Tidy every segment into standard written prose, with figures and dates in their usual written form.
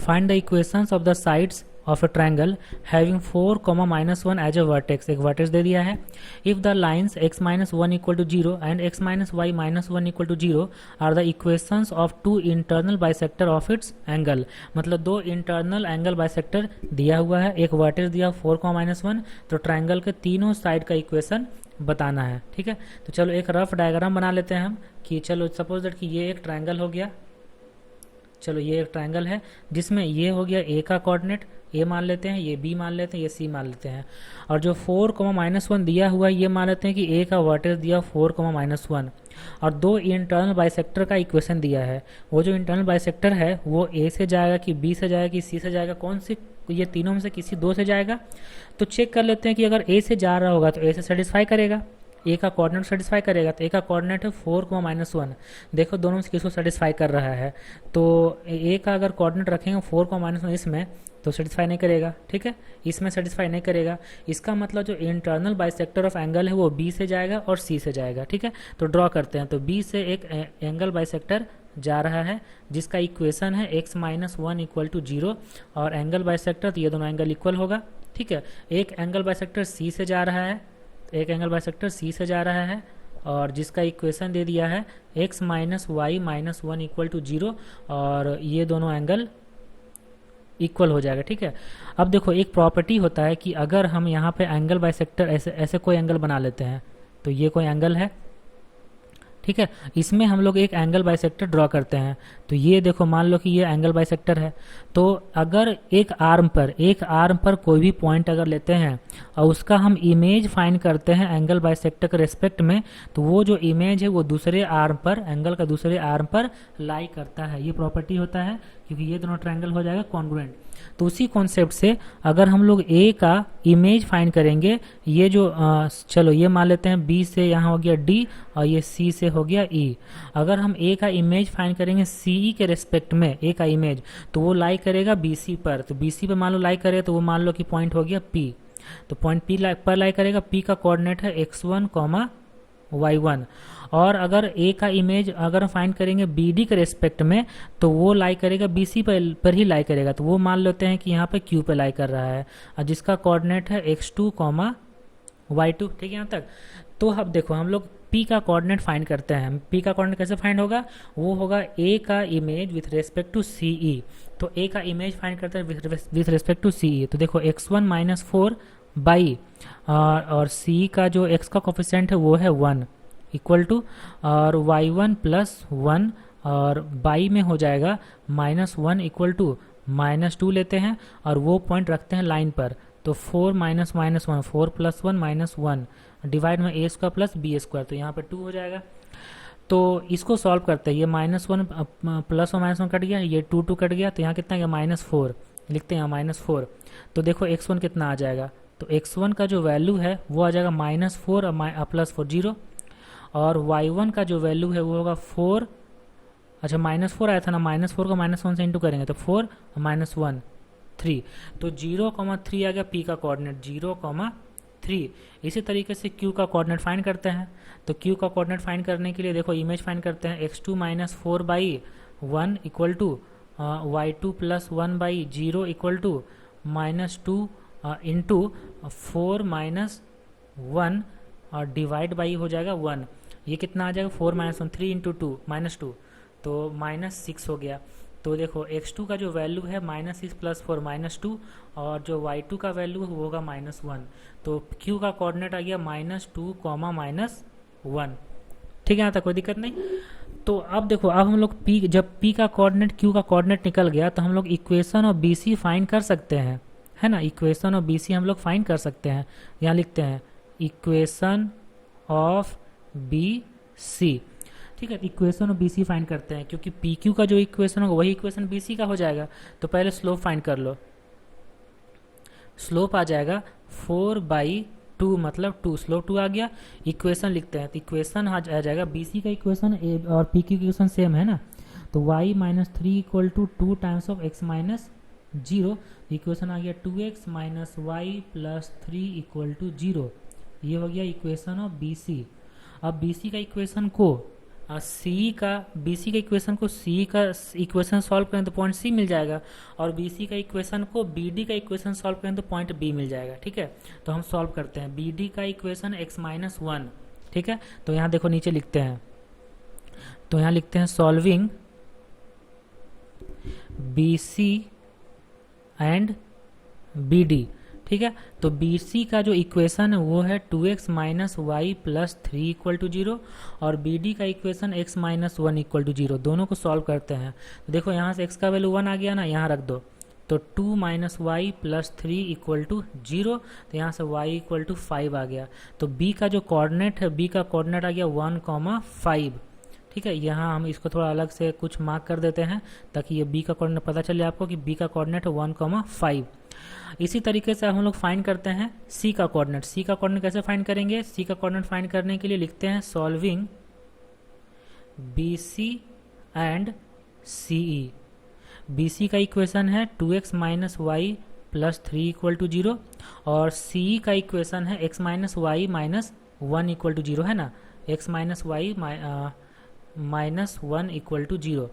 Find the equations of the sides of a triangle having 4, -1 as a vertex. एक vertex दे दिया है। If the lines x - 1 equal to 0 and x - y - 1 equal to 0 are the equations of two internal bisector of its angle. मतलब दो internal angle bisector दिया हुआ है, एक वर्टेक्स दिया 4, -1, तो ट्रायंगल के तीनों साइड का इक्वेशन बताना है। ठीक है, तो चलो एक रफ डायग्राम बना लेते हैं हम कि चलो सपोज दैट कि ये एक ट्रायंगल हो गया। चलो ये एक ट्रायंगल है जिसमें ये हो गया ए का कोऑर्डिनेट, ए मान लेते हैं, ये बी मान लेते हैं, ये सी मान लेते हैं, और जो 4, -1 दिया हुआ है ये मान लेते हैं कि ए का वर्टेक्स दिया 4, -1, और दो इंटरनल बाइसेक्टर का इक्वेशन दिया है। वो जो इंटरनल बाइसेक्टर है वो ए से जाएगा कि बी से जाएगा कि सी से जाएगा, कौन से ये तीनों में से किसी दो से जाएगा। तो चेक कर लेते हैं कि अगर ए से जा रहा होगा तो ए से सेटिस्फाई करेगा, ए का कोऑर्डिनेट सेटिस्फाई करेगा। तो ए का कोऑर्डिनेट है 4, -1। देखो दोनों में से किसको सेटिस्फाई कर रहा है, तो ए का अगर कोऑर्डिनेट रखेंगे 4, -1 इसमें तो सेटिस्फाई नहीं करेगा। ठीक है, इसमें सेटिस्फाई नहीं करेगा। इसका मतलब जो इंटरनल बाइसेक्टर ऑफ एंगल है वो बी से जाएगा और सी से जाएगा। ठीक है, तो ड्रॉ करते हैं। तो बी से एक एंगल बाइसेक्टर जा रहा है जिसका इक्वेशन है x - 1 इक्वल टू 0 और एंगल बाइसेक्टर, तो ये दोनों एंगल इक्वल होगा। ठीक है, एक एंगल बाइसेक्टर सी से जा रहा है, एक एंगल बाइसेक्टर सी से जा रहा है और जिसका इक्वेशन दे दिया है x - y - 1 इक्वल टू 0 और ये दोनों एंगल इक्वल हो जाएगा। ठीक है, अब देखो एक प्रॉपर्टी होता है कि अगर हम यहाँ पे एंगल बाइसेक्टर ऐसे ऐसे कोई एंगल बना लेते हैं, तो ये कोई एंगल है। ठीक है, इसमें हम लोग एक एंगल बाइसेक्टर ड्रॉ करते हैं। तो ये देखो मान लो कि ये एंगल बाइसेक्टर है। तो अगर एक आर्म पर कोई भी पॉइंट अगर लेते हैं और उसका हम इमेज फाइंड करते हैं एंगल बाइसेक्टर के रेस्पेक्ट में, तो वो जो इमेज है वो दूसरे आर्म पर, एंगल का दूसरे आर्म पर लाई करता है। ये प्रॉपर्टी होता है क्योंकि ये दोनों ट्रायंगल हो जाएगा कॉन्ग्रुएंट। तो उसी कॉन्सेप्ट से अगर हम लोग ए का इमेज फाइंड करेंगे, ये जो चलो ये मान लेते हैं बी से यहाँ हो गया डी और ये सी से हो गया ई। अगर हम ए का इमेज फाइंड करेंगे सीई के रेस्पेक्ट में, ए का इमेज, तो वो लाई करेगा बीसी पर। तो बीसी पर मान लो लाई करे तो वो मान लो कि पॉइंट हो गया पी, तो पॉइंट पी पर लाई करेगा। पी का कोऑर्डिनेट है x1, y1। और अगर ए का इमेज अगर हम फाइंड करेंगे बीडी के रेस्पेक्ट में, तो वो लाई करेगा बीसी पर ही लाई करेगा। तो वो मान लेते हैं कि यहाँ पे क्यू पे लाई कर रहा है और जिसका कोऑर्डिनेट है x2, y2। ठीक है यहाँ तक। तो अब देखो हम लोग P का कोऑर्डिनेट फाइंड करते हैं। P का कोऑर्डिनेट कैसे फाइंड होगा, वो होगा A का image with respect to CE। तो A का इमेज फाइंड करते हैं विथ रेस्पेक्ट टू CE। तो देखो x1 - 4 बाई और C का जो x का कोफिशिएंट है वो है 1 इक्वल टू और y1 + 1 और बाई में हो जाएगा -1 इक्वल टू -2 लेते हैं और वो पॉइंट रखते हैं लाइन पर। तो 4 - -1 4 + 1 -1 डिवाइड में a square plus B square, तो यहाँ पे 2 हो जाएगा। तो इसको सॉल्व करते हैं। ये -1 प्लस और -1 कट गया, ये 2 कट गया, तो यहाँ कितना गया -4 लिखते हैं, -4। तो देखो x1 कितना आ जाएगा, तो x1 का जो वैल्यू है वो आ जाएगा -4 और +4 0, और y1 का जो वैल्यू है वो होगा 4। अच्छा -4 आया था ना, -4 को -1 से इंटू करेंगे तो 4 और -1 3, तो 0,3 आ गया P का कोऑर्डिनेट 0,3। इसी तरीके से Q का कोऑर्डिनेट फाइंड करते हैं। तो Q का कोऑर्डिनेट फाइंड करने के लिए देखो इमेज फाइंड करते हैं x2 - 4 by 1 equal to y2 + 1 by 0 equal to -2 into 4 - 1 और डिवाइड बाई हो जाएगा 1। ये कितना आ जाएगा 4 - 1 3 इंटू 2 -2, तो -6 हो गया। तो देखो x2 का जो वैल्यू है -6 + 4 -2 और जो y2 का वैल्यू है वो होगा -1। तो q का कोऑर्डिनेट आ गया -2, -1। ठीक है, यहाँ तक कोई दिक्कत नहीं। तो अब देखो अब हम लोग जब p का कोऑर्डिनेट q का कोऑर्डिनेट निकल गया तो हम लोग इक्वेशन ऑफ BC फाइंड कर सकते हैं, है ना। इक्वेशन ऑफ BC हम लोग फाइंड कर सकते हैं। यहाँ लिखते हैं इक्वेशन ऑफ BC। ठीक है, इक्वेशन ऑफ BC फाइंड करते हैं क्योंकि PQ का जो इक्वेशन होगा वही इक्वेशन BC का हो जाएगा। तो पहले स्लोप फाइंड कर लो। स्लोप आ जाएगा 4/2 मतलब 2, स्लोप 2 आ गया। इक्वेशन लिखते हैं, तो इक्वेशन आ जाएगा BC का इक्वेशन और PQ की इक्वेशन सेम है ना। तो y - 3 equal to 2 times of x - 0। Equation आ गया 2x - y + 3 इक्वल टू 0। ये हो गया इक्वेशन ऑफ BC। अब BC का इक्वेशन को सी का बी सी का इक्वेशन को सी का इक्वेशन सॉल्व करें तो पॉइंट सी मिल जाएगा, और बी सी का इक्वेशन को बी डी का इक्वेशन सॉल्व करें तो पॉइंट बी मिल जाएगा। ठीक है, तो हम सॉल्व करते हैं बी डी का इक्वेशन x माइनस वन। ठीक है, तो यहाँ देखो नीचे लिखते हैं, तो यहाँ लिखते हैं solving B C and B D. ठीक है, तो बी सी का जो इक्वेशन है वो है 2x minus Y plus 3 equal to 0, और बी डी का equation x minus one equal to 0। दोनों को सॉल्व करते हैं तो देखो यहाँ से x का वैल्यू 1 आ गया ना, यहाँ रख दो, तो 2 minus Y plus 3 equal to 0, तो यहाँ से y इक्वल टू 5 आ गया। तो b का जो कोऑर्डिनेट है, b का कोऑर्डिनेट आ गया 1,5। ठीक है, यहाँ हम इसको थोड़ा अलग से कुछ मार्क कर देते हैं ताकि ये b का कोऑर्डिनेट पता चले आपको कि b का कोऑर्डिनेट है 1,5। इसी तरीके से हम लोग फाइंड करते हैं c का कोऑर्डिनेट। c का कोऑर्डिनेट कैसे फाइंड करेंगे? c का कोऑर्डिनेट फाइंड करने के लिए लिखते हैं solving B C and C E. B C का इक्वेशन है 2x minus Y plus 3 equal to 0, और सी ई का इक्वेशन है x minus Y minus 1 equal to 0, है ना, x minus Y minus 1 equal to 0।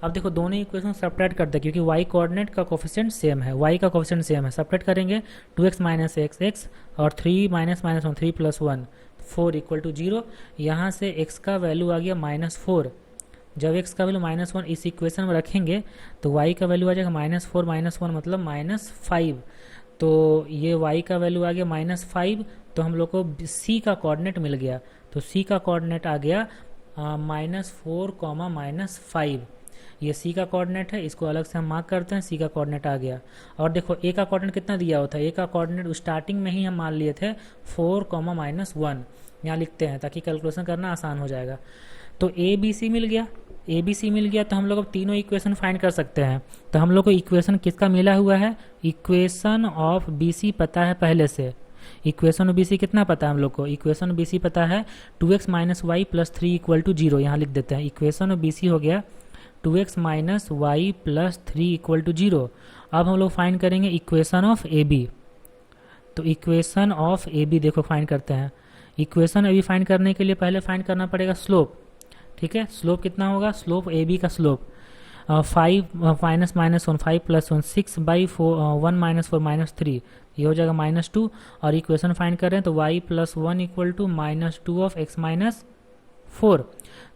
अब देखो दोनों इक्वेशन सब्ट्रैक्ट करते हैं क्योंकि y कोऑर्डिनेट का कोफिशिएंट सेम है, y का कोफिशिएंट सेम है। सब्ट्रैक्ट करेंगे 2x माइनस x और 3 minus minus 1 3 plus 1 4 equal to 0। यहाँ से x का वैल्यू आ गया -4। जब x का वैल्यू -1 इस इक्वेशन में रखेंगे तो y का वैल्यू आ जाएगा -4 माइनस 1 मतलब -5। तो ये y का वैल्यू आ गया -5, तो हम लोग को c का कोऑर्डिनेट मिल गया। तो c का कोऑर्डिनेट आ गया -4, -5। ये c का कोऑर्डिनेट है, इसको अलग से हम मार्क करते हैं, c का कोऑर्डिनेट आ गया। और देखो a का कोऑर्डिनेट कितना दिया होता है? a का कोऑर्डिनेट स्टार्टिंग में ही हम मान लिए थे 4, -1। यहाँ लिखते हैं ताकि कैलकुलेशन करना आसान हो जाएगा। तो ए बी सी मिल गया, ए बी सी मिल गया, तो हम लोग अब तीनों इक्वेशन फाइंड कर सकते हैं। तो हम लोग को इक्वेशन किसका मिला हुआ है? इक्वेशन ऑफ बी सी पता है पहले से। इक्वेशन ऑफ बी सी कितना पता है हम लोग को? इक्वेशन ऑफ बी सी पता है 2x minus Y plus 3 equal to 0। यहाँ लिख देते हैं इक्वेशन ऑफ बी सी हो गया 2x minus Y plus 3 equal to 0। अब हम लोग फाइंड करेंगे इक्वेशन ऑफ ए बी। तो इक्वेशन ऑफ ए बी देखो फाइंड करते हैं। इक्वेशन ए बी फाइंड करने के लिए पहले फाइंड करना पड़ेगा स्लोप। ठीक है, स्लोप कितना होगा? स्लोप ए बी का slope 5 minus minus 1 5 plus 1 6 by 1 minus 4 -3, ये हो जाएगा -2। और इक्वेशन फाइंड कर रहे हैं तो y plus 1 equal to -2 of x minus 4।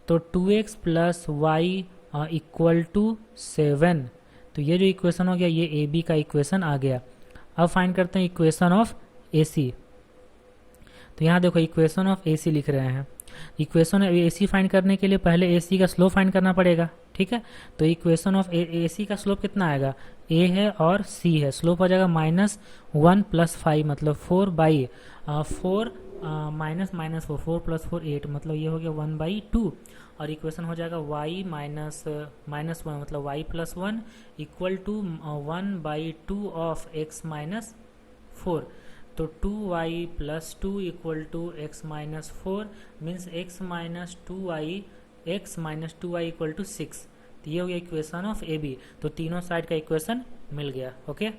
तो 2x plus Y equal to 7। तो ये जो इक्वेशन हो गया ये ए बी का इक्वेशन आ गया। अब फाइंड करते हैं इक्वेशन ऑफ ए सी। तो यहाँ देखो इक्वेशन ऑफ ए सी लिख रहे हैं। Equation of A C find करने के लिए पहले ए सी का स्लोप फाइंड करना पड़ेगा। ठीक है, तो इक्वेशन ऑफ ए सी का स्लोप कितना आएगा? ए है और सी है, स्लोप हो जाएगा -1 प्लस 5 मतलब 4 बाई 4 माइनस माइनस 4 प्लस 4 8 मतलब ये हो गया 1/2। और इक्वेशन हो जाएगा y माइनस 1 मतलब y plus 1 equal to 1/2 of x minus 4। तो 2y plus 2 equal to x minus 4 means x minus 2y equal to 6। तो ये हो गया इक्वेशन ऑफ ए बी। तो तीनों साइड का इक्वेशन मिल गया। ओके।